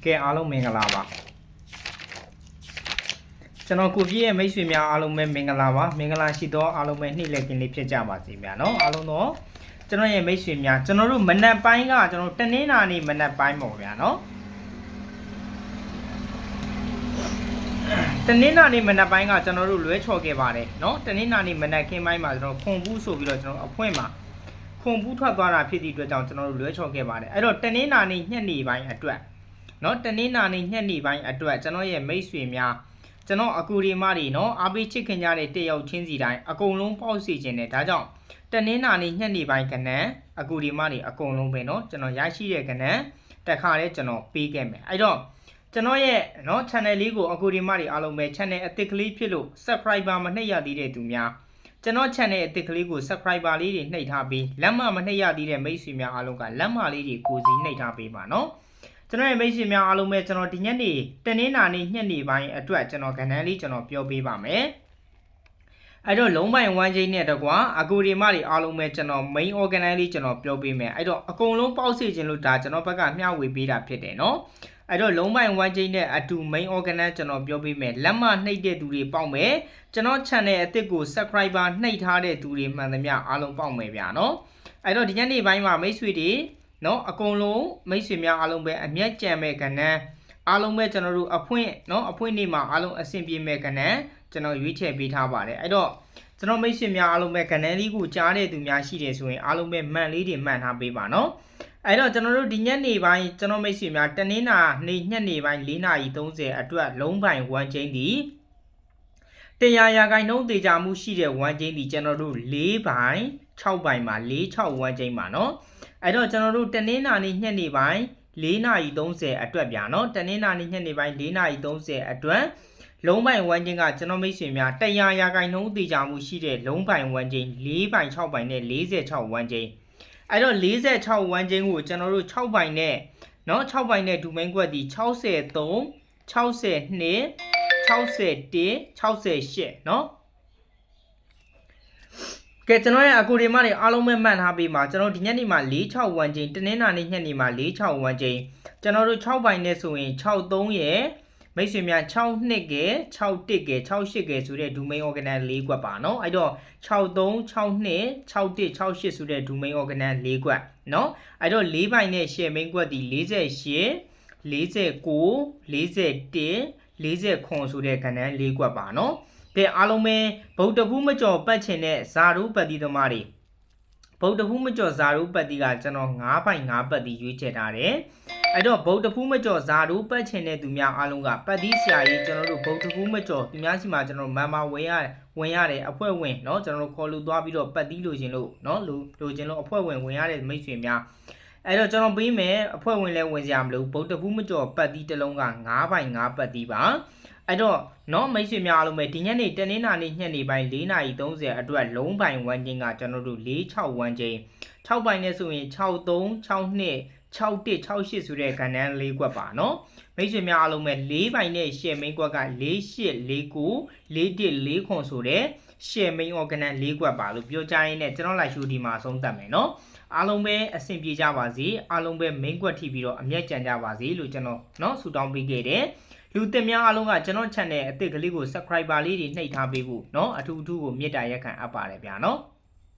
ကဲအားလုံးမင်္ဂလာပါကျွန်တော်ကိုပြည့်ရဲ့မိတ်ဆွေများအားလုံးပဲမင်္ဂလာပါမင်္ဂလာရှိသောအားလုံးပဲနှိမ့်လက်ကင်းလေးဖြစ်ကြပါစေဗျာနော်အားလုံးတော့ကျွန်တော်ရဲ့မိတ်ဆွေများကျွန်တော်တို့မနက်ပိုင်းကကျွန်တော်တနင်္လာနေ့မနက်ပိုင်းပေါ့ဗျာနော်တနင်္လာနေ့မနက်ပိုင်းကကျွန်တော်တို့လွဲချော်ခဲ့ပါတယ်နော်တနင်္လာနေ့မနက်ခင်းပိုင်းမှာကျွန်တော်ခွန်ဘူးဆိုပြီးတော့ကျွန်တော်အဖွင့်မှာခွန်ဘူးထွက်သွားတာဖြစ်သည့်အတွက်ကြောင့်ကျွန်တော်တို့လွဲချော်ခဲ့ပါတယ်အဲ့တော့တနင်္လာနေ့ညနေပိုင်းအတွက်နော်တနင်္လာနေ့ညနေပိုင်းအတွက်ကျွန်တော်ရဲ့မိတ်ဆွေများကျွန်တော်အကူဒီမတွေနော်အားပေးချစ်ခင်ကြတဲ့တယောက်ချင်းစီတိုင်းအကုန်လုံးပေါက်စီခြင်းနဲ့ဒါကြောင့်တနင်္လာနေ့ညနေပိုင်းကနန်းအကူဒီမတွေအကုန်လုံးပဲနော်ကျွန်တော်ရရှိတဲ့ကနန်းတစ်ခါလေးကျွန်တော်ပေးခဲ့မယ်အဲ့တော့ကျွန်တော်ရဲ့နော် channel လေးကိုအကူဒီမတွေအားလုံးပဲ channel အသစ်ကလေးဖြစ်လို့ subscriber မနှိပ်ရသေးတဲ့သူများကျွန်တော် channel အသစ်ကလေးကို subscriber လေးတွေနှိပ်ထားပြီးလက်မနှိပ်ရသေးတဲ့မိတ်ဆွေများအားလုံးကလက်မလေးတွေကိုစီနှိပ်ထားပေးပါနော်ကျွန်တော်ရဲ့မိတ်ဆွေများအားလုံးပဲကျွန်တော်ဒီညနေတနင်္လာနေ့ညနေပိုင်းအတွက်ကျွန်တော်ကဏ္ဍလေးကျွန်တော်ပြောပေးပါမယ်အဲ့တော့လုံးပိုင်1ချိန်နဲ့တကွာအကူဒီမတွေအားလုံးပဲကျွန်တော် main organ လေးကျွန်တော်ပြောပေးမယ်အဲ့တော့အကုန်လုံးပေါက်စီခြင်းလို့ဒါကျွန်တော်ဘက်ကမျှဝေပေးတာဖြစ်တယ်နော်အဲ့တော့လုံးပိုင်1ချိန်နဲ့အတူ main organ ကျွန်တော်ပြောပေးမယ်လက်မနှိပ်တဲ့သူတွေပေါက်မယ်ကျွန်တော် channel အသစ်ကို subscriber နှိပ်ထားတဲ့သူတွေမှန်သမျှအားလုံးပေါက်မယ်ဗျာနော်အဲ့တော့ဒီညနေပိုင်းမှာမိတ်ဆွေတွေနော်အကုန်လုံးမိတ်ဆွေများအားလုံးပဲအမျက်ကြံမဲ့ကဏ္ဍအားလုံးပဲကျွန်တော်တို့အဖွင့်နော်အဖွင့်နေ့မှာအားလုံးအဆင်ပြေမဲ့ကဏ္ဍကျွန်တော်ရွေးချယ်ပေးထားပါတယ်အဲ့တော့ကျွန်တော်မိတ်ဆွေများအားလုံးပဲကဏ္ဍလေးကိုကြားတဲ့သူများရှိတယ်ဆိုရင်အားလုံးပဲမှန်လေးတွေမှန်ထားပေးပါနော်အဲ့တော့ကျွန်တော်တို့ဒီညနေပိုင်းကျွန်တော်မိတ်ဆွေများတနင်္လာနေ့ညနေပိုင်း4:30အတွက်လုံးပိုင်1ချိန်ဒီ100ရာခိုင်နှုန်းသေချာမှုရှိတဲ့1ချိန်ဒီကျွန်တော်တို့4ပိုင်6ပိုင်မှာ461ချိန်ပါနော်အဲ့တော့ကျွန်တော်တို့တနင်္လာနေ့ညနေပိုင်း4:30အတွက်ဗျာနော်တနင်္လာနေ့ညနေပိုင်း4:30အတွက်လုံးပိုင်1ချိန်ကကျွန်တော်မိတ်ဆွေများ100ရာခိုင်နှုန်းသေချာမှုရှိတဲ့လုံးပိုင်1ချိန်4ပိုင်6ပိုင်နဲ့46 1ချိန်အဲ့တော့46 1ချိန်ကိုကျွန်တော်တို့6ပိုင်နဲ့နော်6ပိုင်နဲ့ဒူမိန်ကွက်ဒီ63 62 61 68နော်ကဲကျွန်တော်ရဲ့အကူဒီမတွေအားလုံးပဲမှတ်ထားပေးပါကျွန်တော်ဒီညနေမှာ461ချိန်တနင်္လာနေ့ညနေမှာ461ချိန်ကျွန်တော်တို့6ပိုင်နဲ့ဆိုရင်63ရဲ့မိတ်ဆွေများ62ကဲ61ကဲ68ကဲဆိုတဲ့ဒူမိန် organ 4ကွက်ပါเนาะအဲ့တော့63 62 61 68ဆိုတဲ့ဒူမိန် organ 4ကွက်เนาะအဲ့တော့4ပိုင်နဲ့ share main ကွက်ဒီ48 49 41 40ဆိုတဲ့ကဏ္ဍ4ကွက်ပါเนาะကဲအားလုံးပဲဗုဒ္ဓဘူးမကျော်ပတ်ချင်တဲ့ဇာရုပတ်တိသမားတွေဗုဒ္ဓဘူးမကျော်ဇာရုပတ်တိကကျွန်တော်9ပိုင်5ပတ်တိရွေးချယ်ထားတယ်အဲ့တော့ဗုဒ္ဓဘူးမကျော်ဇာရုပတ်ချင်တဲ့သူများအားလုံးကပတ်တိဆရာကြီးကျွန်တော်တို့ဗုဒ္ဓဘူးမကျော်သူများစီမှာကျွန်တော်မန်မာဝင်ရတယ်အဖွဲ့ဝင်เนาะကျွန်တော်တို့ခေါ်လို့သွားပြီးတော့ပတ်တိလိုချင်လို့เนาะလိုချင်လို့အဖွဲ့ဝင်ရတဲ့မိတ်ဆွေများအဲ့တော့ကျွန်တော်ပြီးမယ်အဖွဲ့ဝင်လည်းဝင်စရာမလိုဗုဒ္ဓဘူးမကျော်ပတ်တိတစ်လုံးက9ပိုင်5ပတ်တိပါအဲ့တော့နော်မိတ်ဆွေများအားလုံးပဲဒီညနေတနင်္လာနေ့ညနေပိုင်း4:30အတွက်လုံးပိုင်1ချိန်ကကျွန်တော်တို့461ချိန်6ပိုင်နဲ့ဆိုရင်63 62 61 68ဆိုတဲ့ကဏ္ဍ4ကွက်ပါနော်မိတ်ဆွေများအားလုံးပဲ4ပိုင်နဲ့ share main ကွက်က48 49 41 4ဆိုတဲ့ share main organ 4ကွက်ပါလို့ပြောကြရင်းနဲ့ကျွန်တော်လိုက်ရှိုးဒီမှာအဆုံးသတ်မယ်နော်အားလုံးပဲအဆင်ပြေကြပါစေအားလုံးပဲ main ကွက်ထိပြီးတော့အမျက်ကြံကြပါစေလို့ကျွန်တော်နော်ဆုတောင်းပေးခဲ့တယ်လူသစ်များအားလုံးကကျွန်တော် channel အသစ်ကလေးကို subscriber လေးတွေနှိပ်ထားပေးဖို့เนาะအထူးကိုမေတ္တာရက်ခံအပ်ပါတယ်ဗျာเนาะ